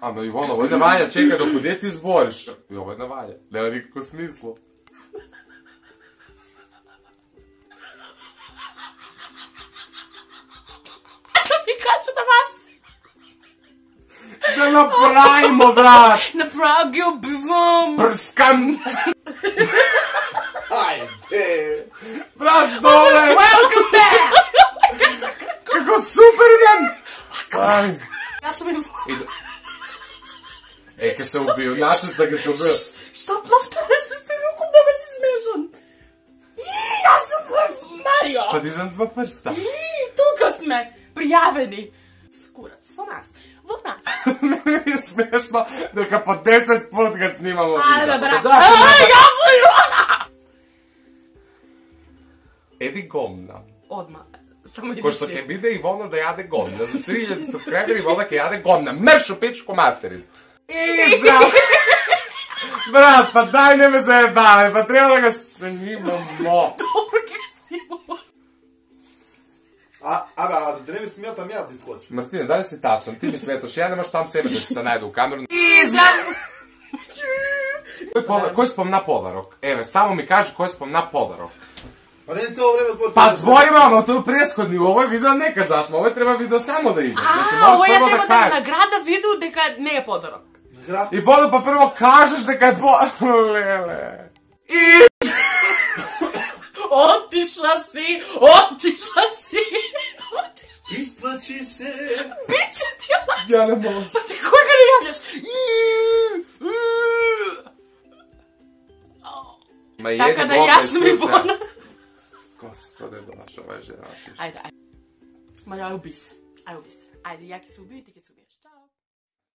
Ama Ivona, ovo je ne valja, čekaj, dok gdje ti zboriš? Ovo je ne valja, nema nikakvo smisla. Pikachu na vas! Da napravimo, brat! Napravio bi vam! Prskam! Ajde! Brat, dole! Welcome back! Kako Superman! Ja sam im... Kad se ubio, način da ga se ubio. Šta plavtaraš se s te ruku, mnogo si smešan? Ja sam Mario! Pa dižem dva prsta. Tuka sme! Prijaveni! Skurac, vonac, vonac! Meni je smešno da ga po 10 put ga snimamo. Ajde, brat! Ja sam Ivona! Edi gomna. Odmah. Samo idi Ko što si. ke vide Ivona da jade gomna. Za 3000 subscriberi Ivona ke jade gomna. Mrš u pičku materinu. I zdravo! Brat, pa daj ne me zajebave, pa treba da ga snimamo. Dobro, kaj snimamo? A da te ne bi smetam ja ti skočim. Martine, da li si tačan? Ti mi smetaš, ja nemaš tam sebe da se najde u kameru. I zdravo! Koji spomna podarok? Eve, samo mi kaži koji spomna podarok. Pa ne cijelo vreme zbor... Pa zbori mama, to je prethodni, u ovoj video ne kažasmo, ovo treba video samo da ide. Ovo ja treba da nagrada vidu deka ne je podarok. I vodu pa prvo kažeš da kad lele. Otišla si, otišla si, otišla. Istlači se... Biće ti ona. Ja ne mogu. Pa ti koga ne javljaš? Tako da ja sam Ivona. Gospode, došao ovaj žena. Ajde, ajde. Ma ja ubi se. Ajde, ubi se. Ajde, ja ki se ubiju, ti ki se ubiju.